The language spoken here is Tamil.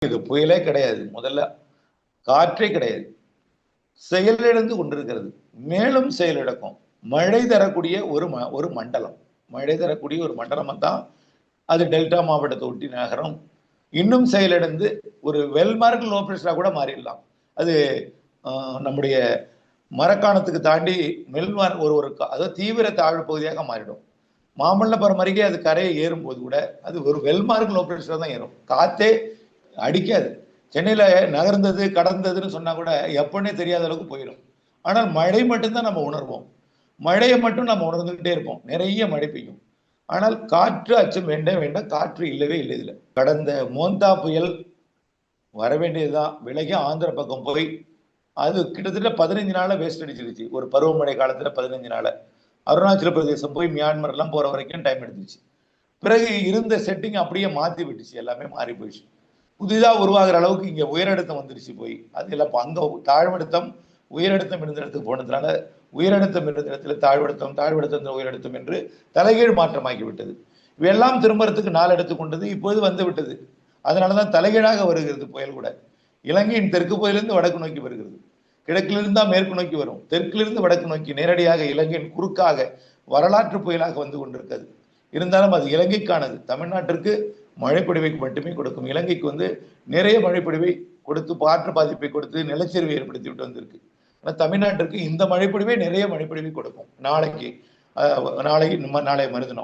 இது புயலே கிடையாது. முதல்ல காற்றே கிடையாது. செயலிழந்து கொண்டிருக்கிறது. மேலும் செயலிழக்கும். மழை தரக்கூடிய ஒரு மண்டலம். மழை தரக்கூடிய ஒரு மண்டலமா தான் அது டெல்டா மாவட்டத்தை ஒட்டி நகரம். இன்னும் செயலிழந்து ஒரு வெல்மார்க் லோ பிரஷரா கூட மாறிடலாம். அது நம்முடைய மரக்காணத்துக்கு தாண்டி மெல்மார் அதாவது தீவிர தாழ்வு பகுதியாக மாறிடும். மாமல்லபுரம் அருகே அது கரையை ஏறும்போது கூட அது ஒரு வெல்மார்க் லோ பிரஷரா தான் ஏறும். காத்தே அடிக்காது. சென்னையில நகர்ந்தது கடந்ததுன்னு சொன்னா கூட எப்பன்னே தெரியாத அளவுக்கு போயிடும். ஆனால் மழை மட்டும்தான் நம்ம உணர்வோம். மழையை மட்டும் நம்ம உணர்ந்துகிட்டே இருப்போம். நிறைய மழை பெய்யும். ஆனால் காற்று அச்சம் வேண்டாம். காற்று இல்லவே இல்லை இதுல. கடந்த மோந்தா புயல் வர வேண்டியதுதான். விலகி ஆந்திர பக்கம் போய் அது கிட்டத்தட்ட 15 நாள வேஸ்ட் அடிச்சிருச்சு. ஒரு பருவமழை காலத்துல 15 நாள. அருணாச்சல பிரதேசம் போய் மியான்மர் எல்லாம் போற வரைக்கும் டைம் எடுத்துச்சு. பிறகு இருந்த செட்டிங் அப்படியே மாத்தி விட்டுச்சு. எல்லாமே மாறி போயிடுச்சு. புதிதா உருவாகிற அளவுக்கு இங்க உயரழுத்தம் வந்துருச்சு போய். அது எல்லாம் அங்க தாழ்வழுத்தம் உயரழுத்தம் இருந்த இடத்துக்கு போனதுனால உயரழுத்தம் இருந்த இடத்துல தாழ்வழுத்தம் உயரழுத்தம் என்று தலைகீழ் மாற்றமாக்கி விட்டது. இவையெல்லாம் திரும்பறதுக்கு நாள் எடுத்துக்கொண்டது. இப்போது வந்து விட்டது. அதனாலதான் தலைகீழாக வருகிறது புயல் கூட. இலங்கையின் தெற்கு பகுதியிலிருந்து வடக்கு நோக்கி வருகிறது. கிழக்கிலிருந்து தான் மேற்கு நோக்கி வரும். தெற்கிலிருந்து வடக்கு நோக்கி நேரடியாக இலங்கையின் குறுக்காக வரலாற்று புயலாக வந்து கொண்டிருக்கிறது. இருந்தாலும் அது இலங்கைக்கானது. தமிழ்நாட்டிற்கு மழைப்பொழிவை மட்டுமே கொடுக்கும். இலங்கைக்கு நிறைய மழைப்பொழிவை கொடுத்து காற்று பாதிப்பை கொடுத்து நிலச்சரிவை ஏற்படுத்தி விட்டு வந்திருக்கு. ஆனா தமிழ்நாட்டிற்கு இந்த மழைப்பொழிவே நிறைய மழைப்பொழிவை கொடுக்கும். நாளை மறுதினம்